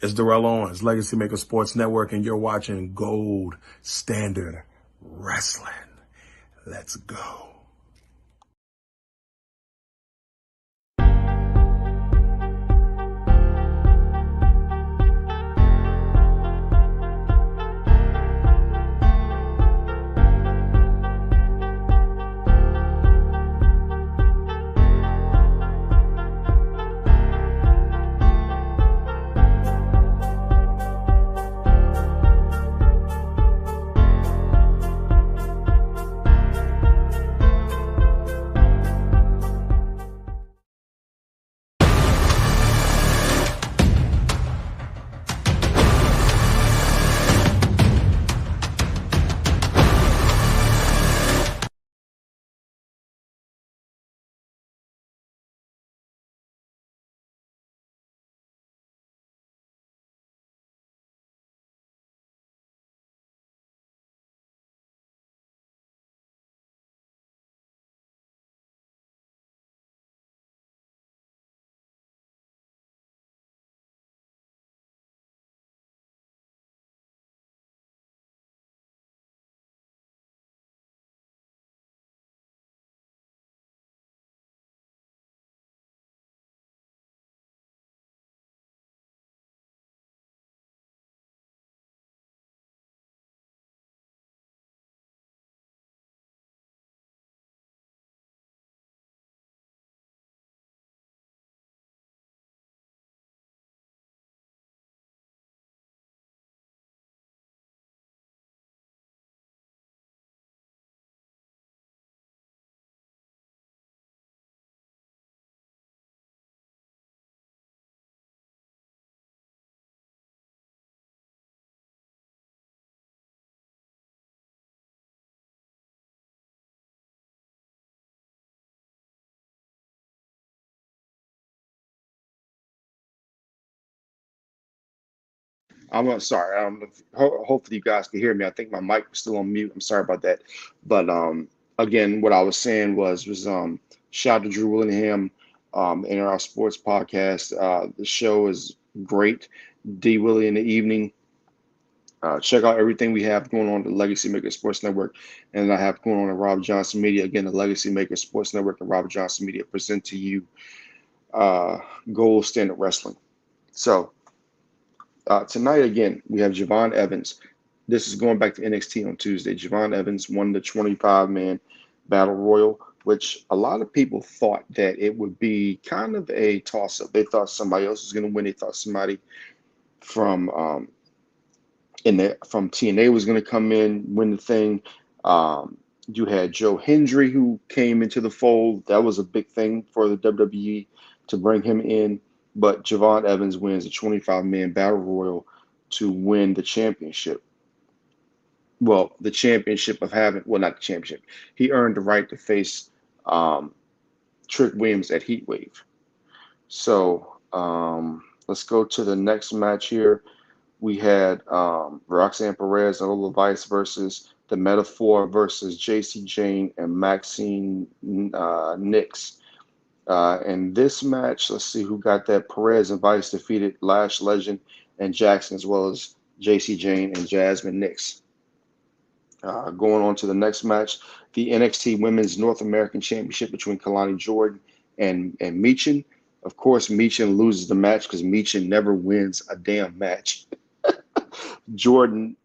It's Darrell Owens, Legacy Maker Sports Network, and you're watching Gold Standard Wrestling. Let's go. Sorry. Hopefully you guys can hear me. I think my mic was still on mute. I'm sorry about that. But again, what I was saying was shout out to Drew Willingham in our sports podcast. The show is great. D Willie in the evening. Check out everything we have going on the Legacy Maker Sports Network, and I have going on at Rob Johnson Media. Again, the Legacy Maker Sports Network and Rob Johnson Media present to you uh, Gold Standard Wrestling. So tonight again, we have Javon Evans. This is going back to NXT on Tuesday. Javon Evans won the 25-man Battle Royal, which a lot of people thought that it would be kind of a toss-up. They thought somebody else was going to win. They thought somebody from from TNA was going to come in, win the thing. Um, you had Joe Hendry who came into the fold. That was a big thing for the WWE to bring him in. But Javon Evans wins the 25-man Battle Royal to win the championship. Well, the championship of having, well, not the championship. He earned the right to face um, Trick Williams at Heatwave. So let's go to the next match here. We had Roxanne Perez and Lola Vice versus the Metaphor versus JC Jane and Maxine Nix. In this match, let's see who got that. Perez and Vice defeated Lash Legend and Jackson, as well as JC Jane and Jasmine Nix. Going on to the next match, the NXT Women's North American Championship between Kalani Jordan and Meechin. Of course, Meechin loses the match because Meechin never wins a damn match. Jordan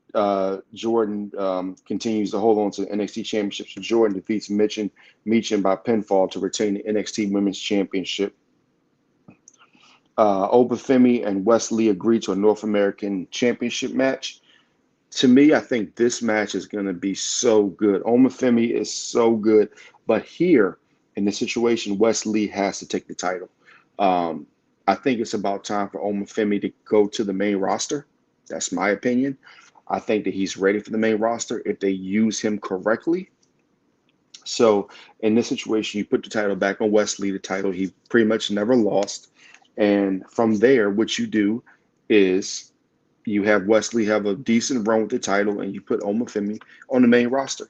continues to hold on to the NXT Championship. So Jordan defeats Meechin by pinfall to retain the NXT Women's Championship. Obafemi and Wesley agreed to a North American Championship match. To me, I think this match is going to be so good. Omafemi is so good, but here in this situation, Wesley has to take the title. Um, I think it's about time for Omafemi to go to the main roster. That's my opinion. I think that he's ready for the main roster if they use him correctly. So in this situation, you put the title back on Wesley, the title he pretty much never lost. And from there, what you do is you have Wesley have a decent run with the title, and you put Omafemi on the main roster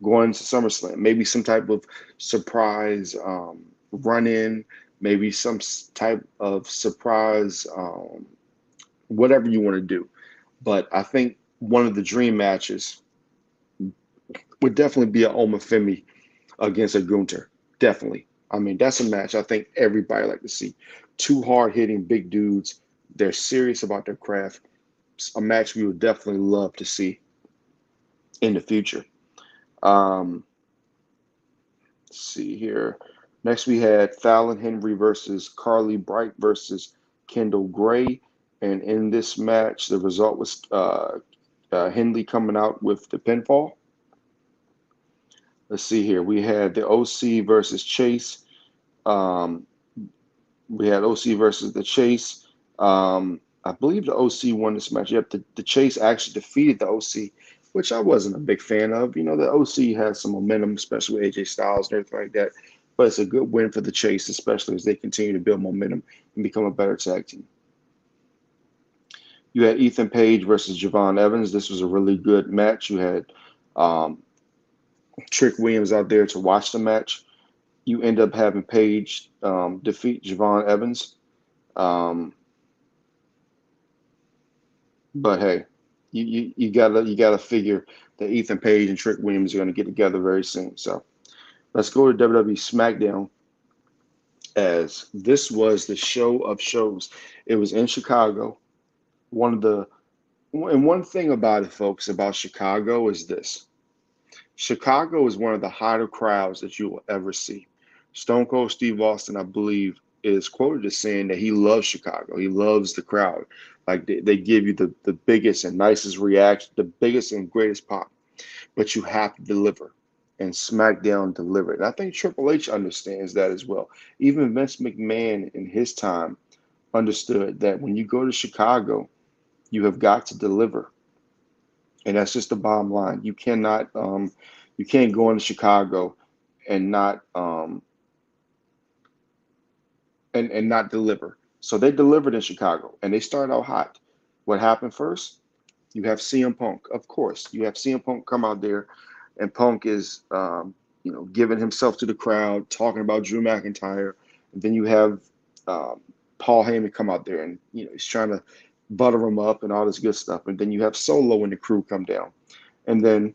going to SummerSlam. Maybe some type of surprise run in, maybe some type of surprise whatever you want to do. But I think one of the dream matches would definitely be a Omafemi against a Gunter. Definitely. I mean, that's a match I think everybody like to see. Two hard hitting big dudes. They're serious about their craft. A match we would definitely love to see in the future. Um, let's see here. Next, we had Fallon Henry versus Carly Bright versus Kendall Gray. And in this match, the result was Henley coming out with the pinfall. Let's see here. We had the OC versus Chase. Um, we had OC versus the Chase. I believe the OC won this match. Yep, the Chase actually defeated the OC, which I wasn't a big fan of. You know, the OC has some momentum, especially with AJ Styles and everything like that. But it's a good win for the Chase, especially as they continue to build momentum and become a better tag team. You had Ethan Page versus Javon Evans. This was a really good match. You had um, Trick Williams out there to watch the match. You end up having Page defeat Javon Evans. Um, but hey, you gotta figure that Ethan Page and Trick Williams are gonna get together very soon. So let's go to WWE SmackDown, as this was the show of shows. It was in Chicago. One thing about it, folks, about Chicago is this. Chicago is one of the hotter crowds that you will ever see. Stone Cold Steve Austin, I believe, is quoted as saying that he loves Chicago. He loves the crowd. Like they give you the biggest and nicest reaction, the biggest and greatest pop. But you have to deliver. And SmackDown delivered. And I think Triple H understands that as well. Even Vince McMahon in his time understood that when you go to Chicago, you have got to deliver. And that's just the bottom line. You can't go into Chicago and not and not deliver. So they delivered in Chicago, and they started out hot. What happened first? You have CM Punk, of course. You have CM Punk come out there, and Punk is giving himself to the crowd, talking about Drew McIntyre. And then you have um, Paul Heyman come out there, and he's trying to butter him up and all this good stuff. And then you have Solo and the crew come down, and then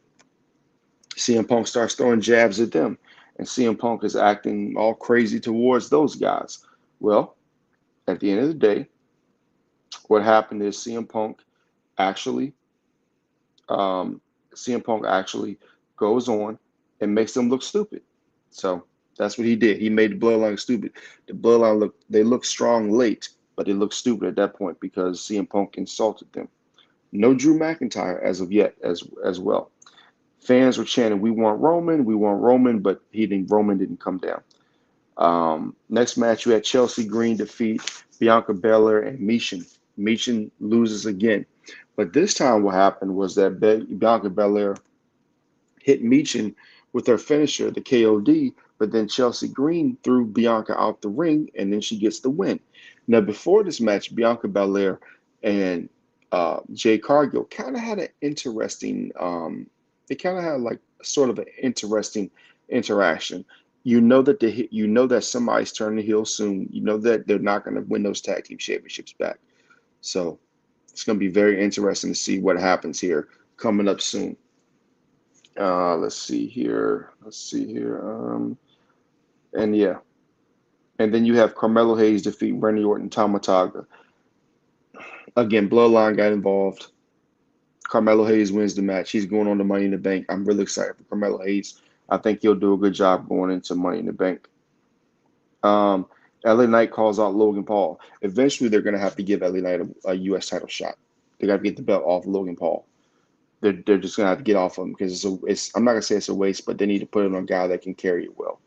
CM Punk starts throwing jabs at them, and CM Punk is acting all crazy towards those guys. Well, at the end of the day, what happened is actually, um, CM Punk actually goes on and makes them look stupid. So that's what he did. He made the Bloodline look stupid. The Bloodline looked strong late, but they looked stupid at that point because CM Punk insulted them. No Drew McIntyre as of yet, as well. Fans were chanting, "We want Roman, we want Roman," but Roman didn't come down. Next match, you had Chelsea Green defeat Bianca Belair and Michin. Michin loses again. But this time what happened was that Bianca Belair hit Michin with her finisher, the KOD, but then Chelsea Green threw Bianca out the ring, and then she gets the win. Now, before this match, Bianca Belair and Jade Cargill kind of had an interesting, they kind of had like sort of an interesting interaction. You know that somebody's turning heel soon. You know that they're not going to win those tag team championships back. So it's going to be very interesting to see what happens here coming up soon. Let's see here. And yeah. And then you have Carmelo Hayes defeat Randy Orton, Tama Tonga. Again, Bloodline got involved. Carmelo Hayes wins the match. He's going on to Money in the Bank. I'm really excited for Carmelo Hayes. I think he'll do a good job going into Money in the Bank. LA Knight calls out Logan Paul. Eventually, they're going to have to give LA Knight a U.S. title shot. They got to get the belt off Logan Paul. They're just gonna have to get off him because I'm not gonna say it's a waste, but they need to put it on a guy that can carry it well.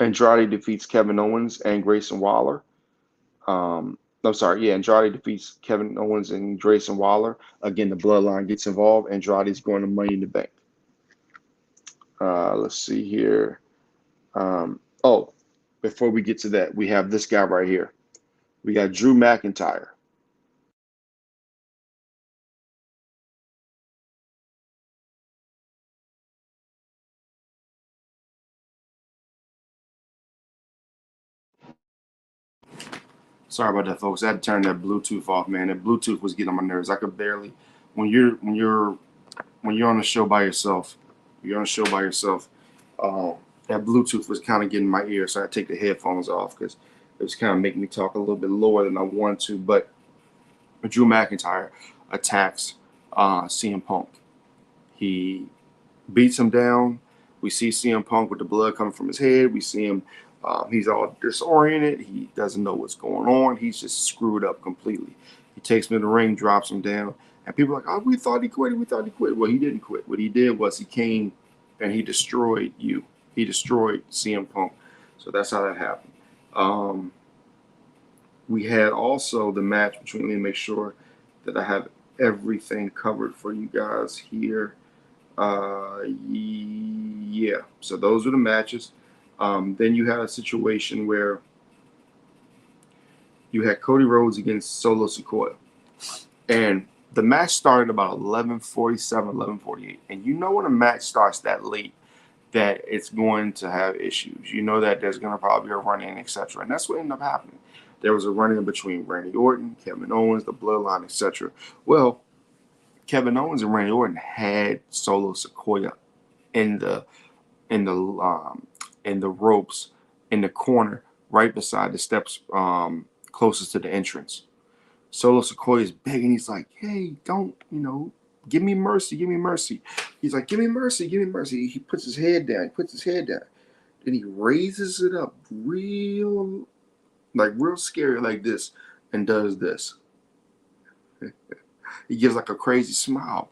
Andrade defeats Kevin Owens and Grayson Waller. Andrade defeats Kevin Owens and Grayson Waller. Again, the Bloodline gets involved. Andrade's going to Money in the Bank. Let's see here. Before we get to that, we have this guy right here. We got Drew McIntyre. Sorry about that, folks. I had to turn that Bluetooth off, man. That Bluetooth was getting on my nerves. I could barely. When you're on a show by yourself, you're on a show by yourself. Um, that Bluetooth was kind of getting in my ear, so I had to take the headphones off because it was kind of making me talk a little bit lower than I wanted to. But Drew McIntyre attacks CM Punk. He beats him down. We see CM Punk with the blood coming from his head. We see him. He's all disoriented. He doesn't know what's going on. He's just screwed up completely. He takes him to the ring, drops him down, and people are like, "Oh, we thought he quit. We thought he quit." Well, he didn't quit. What he did was he came and he destroyed you. He destroyed CM Punk. So that's how that happened. Um, we had also the match between. Let me make sure that I have everything covered for you guys here. Yeah. So those are the matches. Then you had a situation where you had Cody Rhodes against Solo Sikoa, and the match started about 11:47, 11:48. And you know when a match starts that late, that it's going to have issues. You know that there's going to probably be a run-in, etc. And that's what ended up happening. There was a run-in between Randy Orton, Kevin Owens, the Bloodline, etc. Well, Kevin Owens and Randy Orton had Solo Sikoa in the in the um, in the ropes in the corner right beside the steps closest to the entrance. Solo Sikoa is begging. He's like, "Hey, don't give me mercy, give me mercy." He's like, "Give me mercy, give me mercy." He puts his head down. He puts his head down. Then he raises it up real scary like this and does this. He gives like a crazy smile.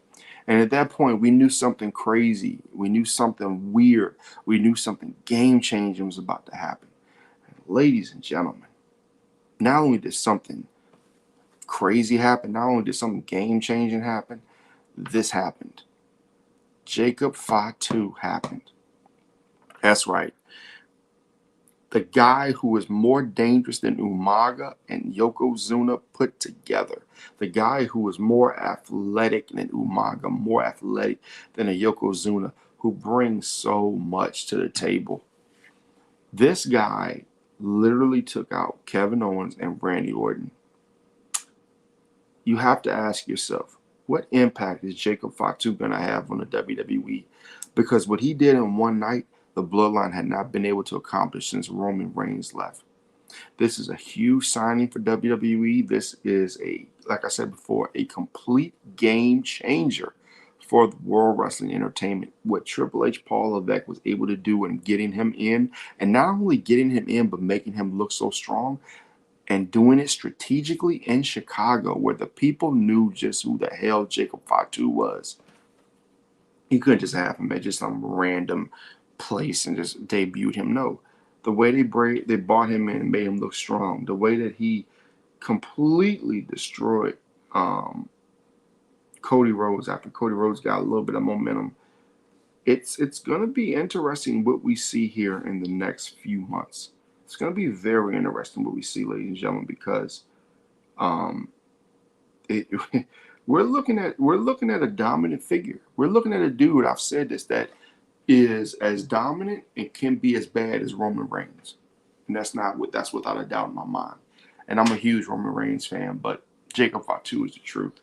And at that point, we knew something crazy. We knew something weird. We knew something game changing was about to happen. And ladies and gentlemen, not only did something crazy happen, not only did something game changing happen, this happened. Jacob Fatu happened. That's right. The guy who is more dangerous than Umaga and Yokozuna put together. The guy who is more athletic than Umaga, more athletic than a Yokozuna, who brings so much to the table. This guy literally took out Kevin Owens and Randy Orton. You have to ask yourself, what impact is Jacob Fatu going to have on the WWE? Because what he did in one night, the Bloodline had not been able to accomplish since Roman Reigns left. This is a huge signing for WWE. This is like I said before, a complete game changer for the World Wrestling Entertainment. What Triple H, Paul Levesque was able to do in getting him in, and not only getting him in, but making him look so strong, and doing it strategically in Chicago, where the people knew just who the hell Jacob Fatu was. You couldn't just have him at just some random place and just debuted him. No, the way they brought him in and made him look strong, the way that he completely destroyed Cody Rhodes after Cody Rhodes got a little bit of momentum. It's going to be interesting what we see here in the next few months. It's going to be very interesting what we see, ladies and gentlemen, because it, we're looking at a dominant figure. We're looking at a dude. I've said this, that is as dominant and can be as bad as Roman Reigns, and that's without a doubt in my mind. And I'm a huge Roman Reigns fan, but Jacob Fatu is the truth.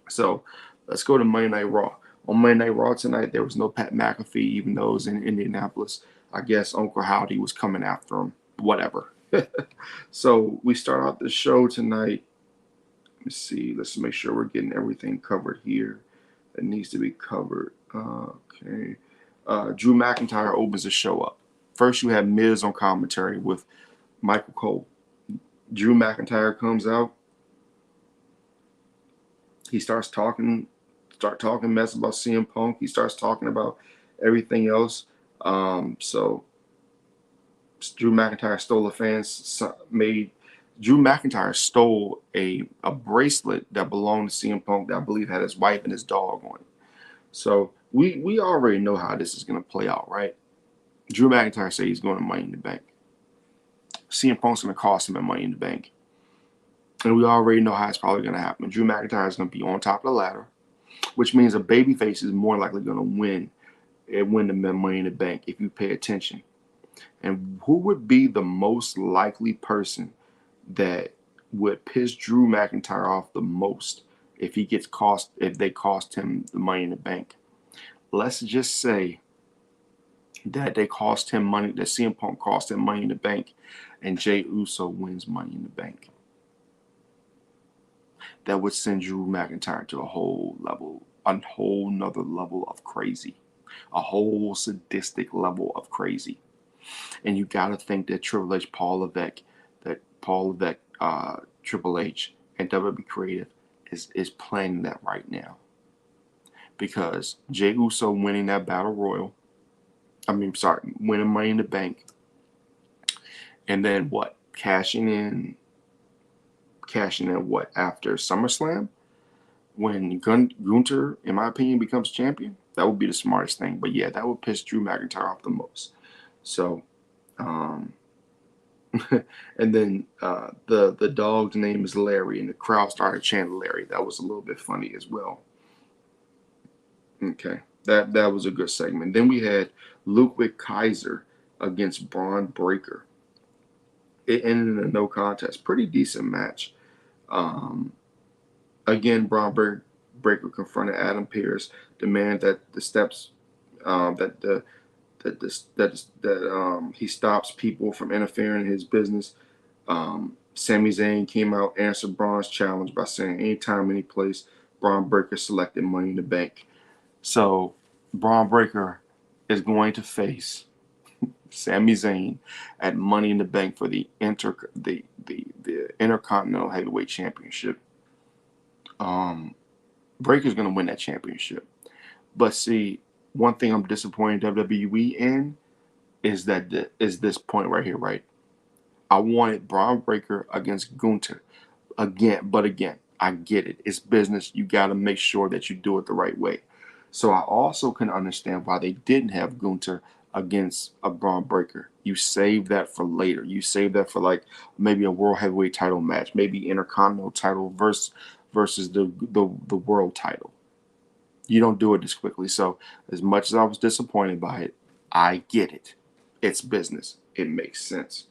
So let's go to Monday Night Raw. On Monday Night Raw tonight, there was no Pat McAfee, even though it was in Indianapolis. I guess Uncle Howdy was coming after him. Whatever. So we start out the show tonight. Let me see. Let's make sure we're getting everything covered here that needs to be covered. Okay. Drew McIntyre opens the show up. First, you have Miz on commentary with Michael Cole. Drew McIntyre comes out. He starts talking mess about CM Punk. He starts talking about everything else. So Drew McIntyre stole Drew McIntyre stole a bracelet that belonged to CM Punk that I believe had his wife and his dog on it. So we already know how this is going to play out, right? Drew McIntyre said he's going to Money in the Bank. CM Punk's going to cost him at Money in the Bank. And we already know how it's probably going to happen. Drew McIntyre is going to be on top of the ladder, which means a babyface is more likely going to win the Money in the Bank if you pay attention. And who would be the most likely person that would piss Drew McIntyre off the most if they cost him the Money in the Bank. Let's just say that they cost him money, that CM Punk cost him Money in the Bank, and Jey Uso wins Money in the Bank. That would send Drew McIntyre to a whole nother level of crazy, a whole sadistic level of crazy. And you got to think that Triple H, Paul Levesque, Triple H, and WWE Creative is planning that right now. Because Jey Uso winning that Battle Royal, winning Money in the Bank, and then what? Cashing in what after SummerSlam, when Gunther, in my opinion, becomes champion. That would be the smartest thing. But yeah, that would piss Drew McIntyre off the most. So, and then the dog's name is Larry, and the crowd started chanting Larry. That was a little bit funny as well. Okay, that was a good segment. Then we had Ludwig Kaiser against Braun Breaker. It ended in a no contest. Pretty decent match. Again, Braun Breaker confronted Adam Pearce, demanded that the steps he stops people from interfering in his business. Sami Zayn came out, answered Braun's challenge by saying anytime, any place, Braun Breaker selected Money in the Bank. So Braun Breaker is going to face Sami Zayn at Money in the Bank for the Intercontinental Heavyweight Championship. Breaker's going to win that championship. But see, one thing I'm disappointed in WWE in is this point right here, right? I wanted Braun Breaker against Gunther but again, I get it. It's business. You got to make sure that you do it the right way. So I also can understand why they didn't have Gunther against a Braun Breaker. You save that for later. You save that for like maybe a World Heavyweight title match, maybe Intercontinental title versus the world title. You don't do it this quickly. So as much as I was disappointed by it, I get it. It's business. It makes sense.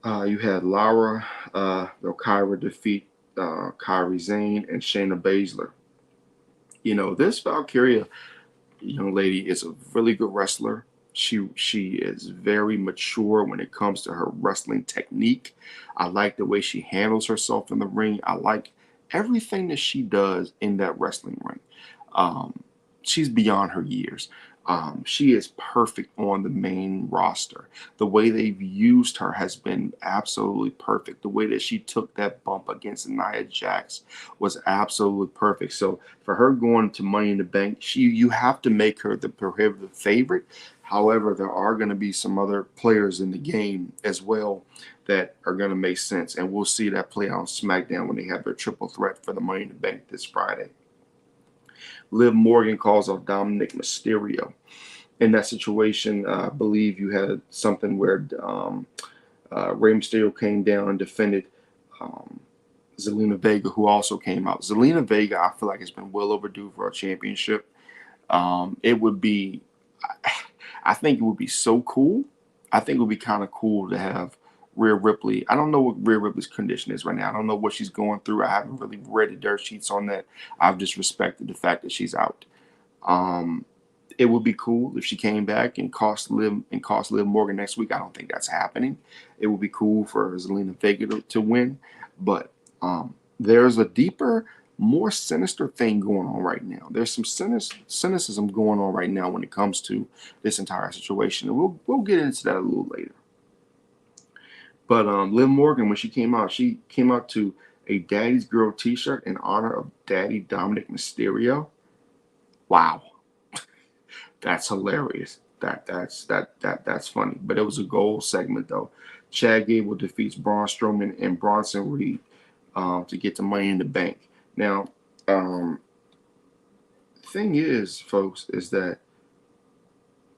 You had Lara Valkyria defeat Kairi Sane and Shayna Baszler. You know, this Valkyria young lady is a really good wrestler. She is very mature when it comes to her wrestling technique. I like the way she handles herself in the ring. I like everything that she does in that wrestling ring. She's beyond her years. She is perfect on the main roster. The way they've used her has been absolutely perfect. The way that she took that bump against Nia Jax was absolutely perfect. So for her going to Money in the Bank, you have to make her the prohibitive favorite. However, there are going to be some other players in the game as well that are going to make sense. And we'll see that play out on SmackDown when they have their triple threat for the Money in the Bank this Friday. Liv Morgan calls out Dominic Mysterio. In that situation, I believe you had something where Rey Mysterio came down and defended Zelina Vega, who also came out. Zelina Vega, I feel like it's been well overdue for a championship. It would be, I think it would be so cool. I think it would be kind of cool to have Rhea Ripley. I don't know what Rhea Ripley's condition is right now. I don't know what she's going through. I haven't really read the dirt sheets on that. I've just respected the fact that she's out. It would be cool if she came back and cost Liv Morgan next week. I don't think that's happening. It would be cool for Zelina Vega to win. But there's a deeper, more sinister thing going on right now. There's some cynicism going on right now when it comes to this entire situation. And we'll get into that a little later. But Liv Morgan, when she came out to a Daddy's Girl t-shirt in honor of Daddy Dominic Mysterio. Wow. That's hilarious. That's funny. But it was a gold segment though. Chad Gable defeats Braun Strowman and Bronson Reed to get the Money in the Bank. Now, the thing is, folks, is that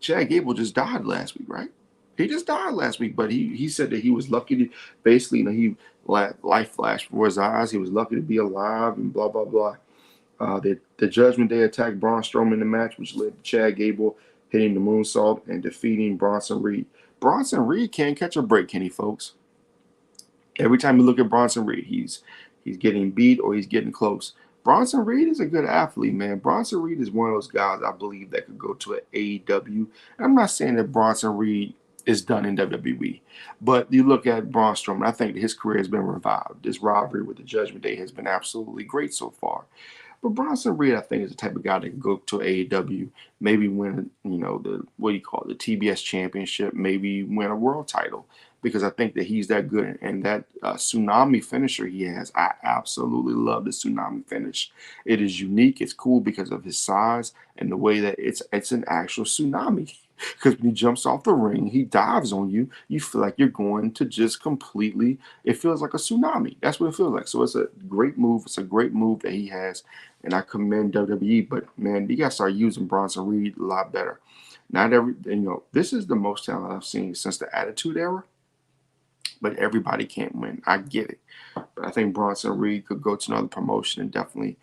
Chad Gable just died last week, right? He just died last week, but he said that he was lucky to, basically, he life flashed before his eyes. He was lucky to be alive and blah, blah, blah. The Judgment Day attacked Braun Strowman in the match, which led to Chad Gable hitting the moonsault and defeating Bronson Reed. Bronson Reed can't catch a break, can he, folks? Every time you look at Bronson Reed, he's getting beat or he's getting close. Bronson Reed is a good athlete, man. Bronson Reed is one of those guys I believe that could go to an AEW. And I'm not saying that Bronson Reed is done in WWE, but you look at Braun Strowman, I think that his career has been revived. This rivalry with the Judgment Day has been absolutely great so far. But Bronson Reed, I think, is the type of guy that can go to AEW, maybe win, the what do you call it, the TBS championship, maybe win a world title, because I think that he's that good. And that tsunami finisher he has, I absolutely love the tsunami finish. It is unique. It's cool because of his size and the way that it's an actual tsunami. Because when he jumps off the ring, he dives on you. You feel like you're going to just completely. It feels like a tsunami. That's what it feels like. So it's a great move. It's a great move that he has, and I commend WWE. But man, you got to start using Bronson Reed a lot better. Not every, this is the most talent I've seen since the Attitude Era. But everybody can't win. I get it. But I think Bronson Reed could go to another promotion and definitely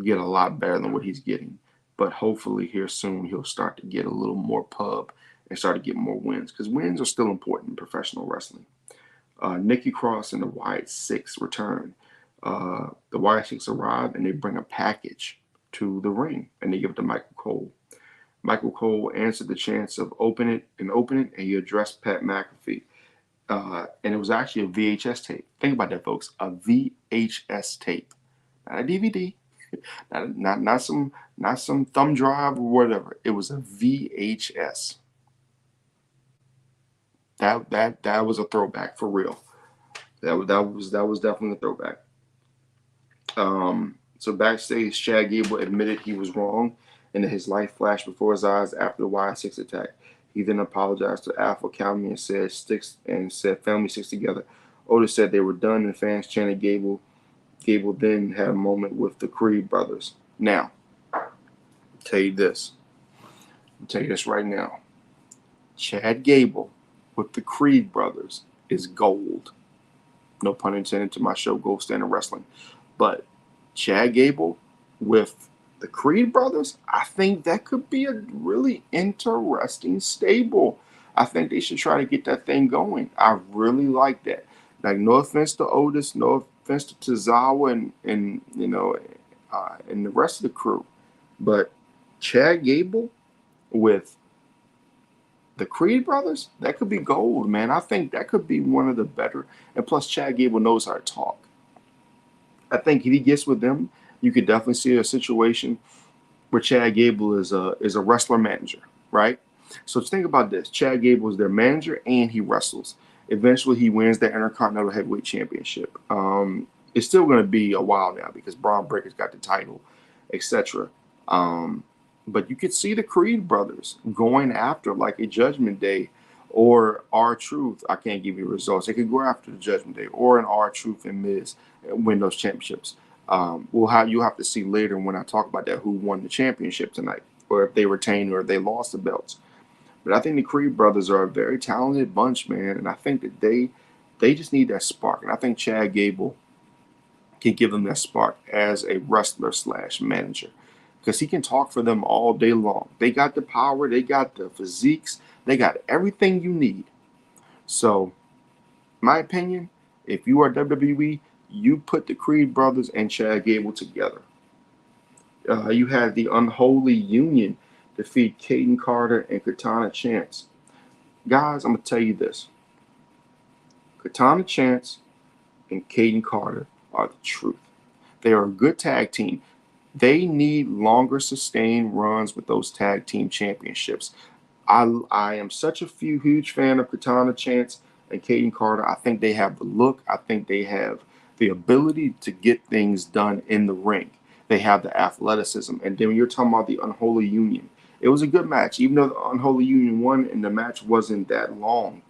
get a lot better than what he's getting. But hopefully here soon he'll start to get a little more pub and start to get more wins, because wins are still important in professional wrestling. Nikki Cross and the Wyatt Six return. The Wyatt Six arrive and they bring a package to the ring and they give it to Michael Cole. Michael Cole answered the chance of open it, and he addressed Pat McAfee. And it was actually a VHS tape. Think about that, folks. A VHS tape, not a DVD, not some thumb drive or whatever. It was a VHS. That was a throwback for real. That was definitely a throwback. So backstage, Chad Gable admitted he was wrong and that his life flashed before his eyes after the Y6 attack. He then apologized to Alpha Academy and said family sticks together. Otis said they were done and fans chanted Gable. Gable then had a moment with the Creed brothers. Now, I'll tell you this right now. Chad Gable with the Creed brothers is gold. No pun intended to my show, Gold Standard Wrestling. But Chad Gable with the Creed brothers, I think that could be a really interesting stable. I think they should try to get that thing going. I really like that. Like, no offense to Otis, no offense to Tozawa and the rest of the crew, but Chad Gable with the Creed brothers, that could be gold, man. I think that could be one of the better. And plus, Chad Gable knows how to talk. I think if he gets with them, you could definitely see a situation where Chad Gable is a wrestler manager, right? So think about this. Chad Gable is their manager and he wrestles. Eventually, he wins the Intercontinental Heavyweight Championship. It's still going to be a while now because Braun Breaker's got the title, etc. But you could see the Creed brothers going after like a Judgment Day or R-Truth. I can't give you results. They could go after the Judgment Day or an R-Truth and Miz and win those championships. You'll have to see later when I talk about that who won the championship tonight, or if they retained or if they lost the belts. But I think the Creed brothers are a very talented bunch, man, and I think that they just need that spark. And I think Chad Gable can give them that spark as a wrestler / manager, because he can talk for them all day long. They got the power, they got the physiques, they got everything you need. So, my opinion, if you are WWE, you put the Creed brothers and Chad Gable together. You had the Unholy Union defeat Caden Carter and Katana Chance. Guys, I'm going to tell you this. Katana Chance and Caden Carter are the truth. They are a good tag team. They need longer sustained runs with those tag team championships. I am such a huge fan of Katana Chance and Caden Carter. I think they have the look. I think they have the ability to get things done in the ring. They have the athleticism. And then when you're talking about the Unholy Union, it was a good match. Even though the Unholy Union won and the match wasn't that long,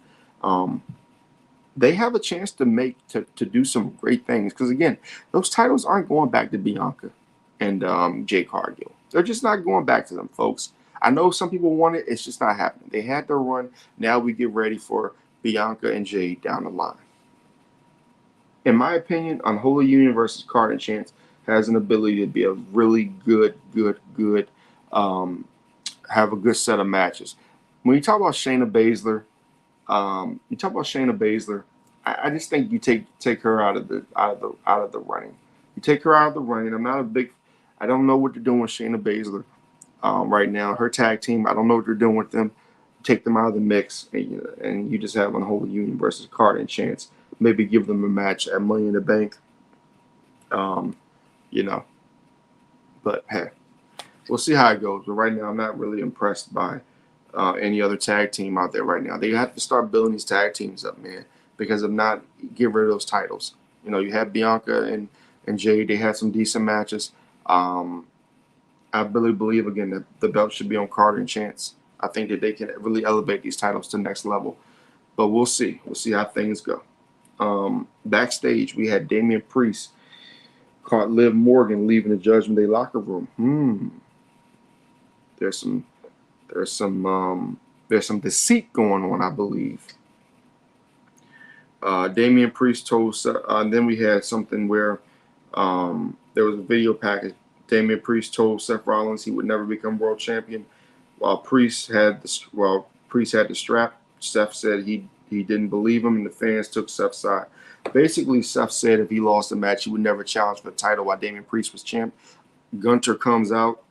they have a chance to do some great things. Because, again, those titles aren't going back to Bianca and Jade Cargill. They're just not going back to them, folks. I know some people want it. It's just not happening. They had their run. Now we get ready for Bianca and Jade down the line. In my opinion, Unholy Union versus Carter and Chance has an ability to be a really good, have a good set of matches. When you talk about Shayna Baszler, I just think you take her out of the running. You take her out of the running. I don't know what they're doing with Shayna Baszler right now. Her tag team, I don't know what they're doing with them. Take them out of the mix, and you just have Unholy Union versus Carter and Chance. Maybe give them a match at Money in the Bank. You know, but hey, we'll see how it goes. But right now, I'm not really impressed by any other tag team out there right now. They have to start building these tag teams up, man, because if not, get rid of those titles. You know, you have Bianca and Jade. They had some decent matches. I really believe, again, that the belt should be on Carter and Chance. I think that they can really elevate these titles to the next level. But we'll see. We'll see how things go. Backstage, we had Damian Priest caught Liv Morgan leaving the Judgment Day locker room. There's some deceit going on, I believe. Damian Priest told, and then we had something where there was a video package. Damian Priest told Seth Rollins he would never become world champion, while Priest had the strap. Seth said he didn't believe him, and the fans took Seth's side. Basically, Seth said if he lost the match, he would never challenge for the title while Damian Priest was champ. Gunter comes out.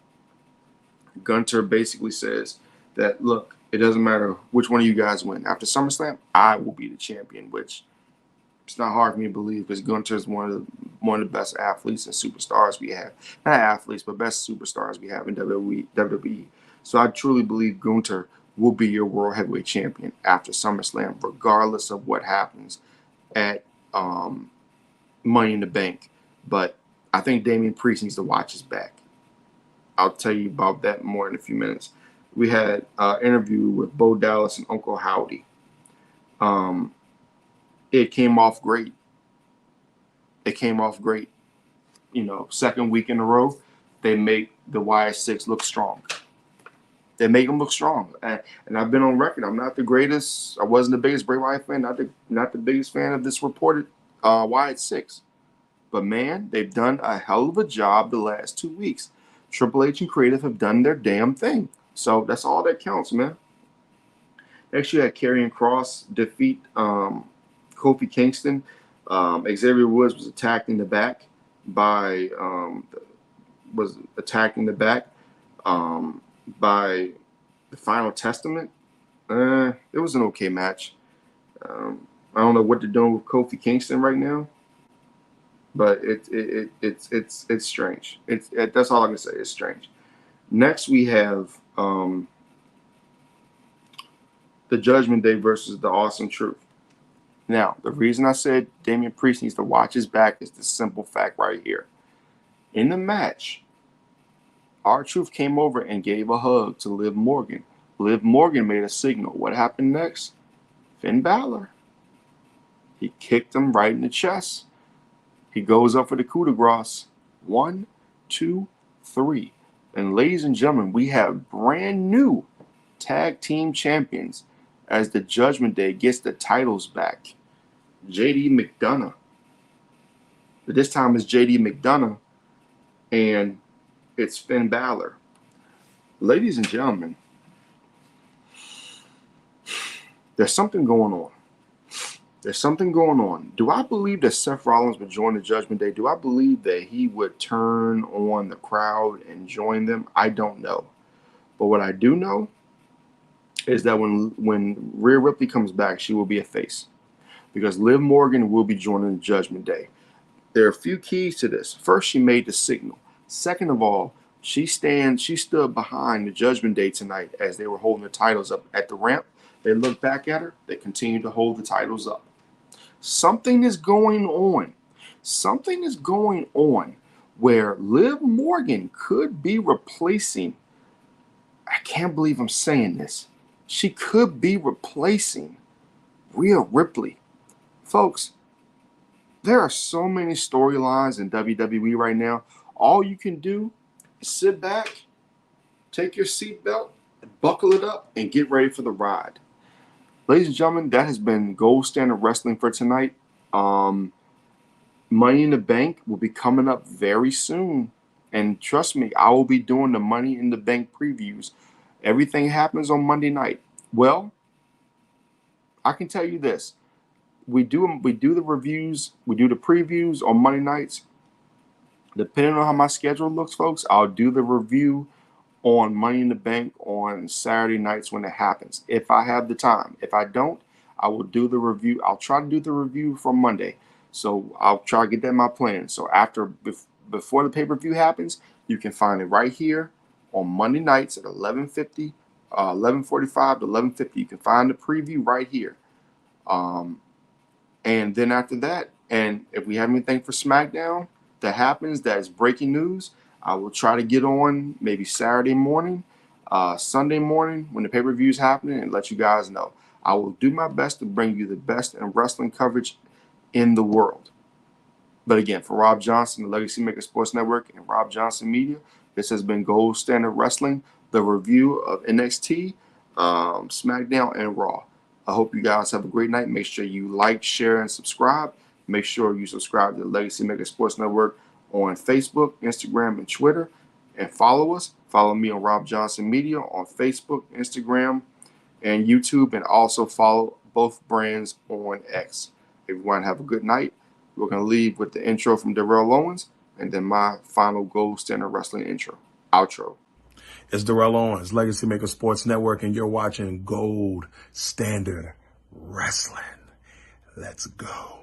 Gunter basically says that, look, it doesn't matter which one of you guys win. After SummerSlam, I will be the champion, which it's not hard for me to believe because Gunter is one of the best athletes and superstars we have. Not athletes, but best superstars we have in WWE. So I truly believe Gunter will be your World Heavyweight Champion after SummerSlam, regardless of what happens at Money in the Bank. But I think Damian Priest needs to watch his back. I'll tell you about that more in a few minutes. We had an interview with Bo Dallas and Uncle Howdy. It came off great. You know, second week in a row, they make the YS6 look strong. They make them look strong. And I've been on record. I'm not the greatest. I wasn't the biggest Bray Wyatt fan. Not the biggest fan of this reported YS6. But, man, they've done a hell of a job the last 2 weeks. Triple H and Creative have done their damn thing. So that's all that counts, man. Next, you had Karrion Kross defeat Kofi Kingston. Xavier Woods was attacked in the back by the Final Testament. It was an okay match. I don't know what they're doing with Kofi Kingston right now, but it's strange. That's all I can say. It's strange. Next, we have the Judgment Day versus the Awesome Truth. Now, the reason I said Damian Priest needs to watch his back is the simple fact right here. In the match, R-Truth came over and gave a hug to Liv Morgan. Liv Morgan made a signal. What happened next? Finn Balor. He kicked him right in the chest. He goes up for the coup de grace. 1, 2, 3. And ladies and gentlemen, we have brand new tag team champions as the Judgment Day gets the titles back. JD McDonough. But this time it's JD McDonough and it's Finn Balor. Ladies and gentlemen, there's something going on. There's something going on. Do I believe that Seth Rollins would join the Judgment Day? Do I believe that he would turn on the crowd and join them? I don't know. But what I do know is that when Rhea Ripley comes back, she will be a face. Because Liv Morgan will be joining the Judgment Day. There are a few keys to this. First, she made the signal. Second of all, she stood behind the Judgment Day tonight as they were holding the titles up at the ramp. They looked back at her. They continued to hold the titles up. Something is going on. Something is going on where Liv Morgan could be replacing. I can't believe I'm saying this. She could be replacing Rhea Ripley. Folks, there are so many storylines in WWE right now. All you can do is sit back, take your seatbelt, buckle it up, and get ready for the ride. Ladies and gentlemen, that has been Gold Standard Wrestling for tonight. Money in the Bank will be coming up very soon. And trust me, I will be doing the Money in the Bank previews. Everything happens on Monday night. Well, I can tell you this. we do the reviews, we do the previews on Monday nights. Depending on how my schedule looks, folks, I'll do the review on Money in the Bank on Saturday nights when it happens, if I have the time. If I don't, I will do the review. I'll try to do the review from Monday. So I'll try to get that in my plan. So before the pay-per-view happens, you can find it right here on Monday nights at 11:50, 11:45 to 11:50. You can find the preview right here. And then after that, and if we have anything for SmackDown that happens that is breaking news, I will try to get on maybe Saturday morning, Sunday morning when the pay-per-view is happening and let you guys know. I will do my best to bring you the best in wrestling coverage in the world. But again, for Rob Johnson, the Legacy Maker Sports Network, and Rob Johnson Media, this has been Gold Standard Wrestling, the review of NXT, SmackDown, and Raw. I hope you guys have a great night. Make sure you like, share, and subscribe. Make sure you subscribe to the Legacy Maker Sports Network on Facebook, Instagram, and Twitter. And follow us. Follow me on Rob Johnson Media on Facebook, Instagram, and YouTube. And also follow both brands on X. Everyone have a good night. We're going to leave with the intro from Darrell Owens and then my final Gold Standard Wrestling outro. It's Darrell Owens, Legacy Maker Sports Network, and you're watching Gold Standard Wrestling. Let's go.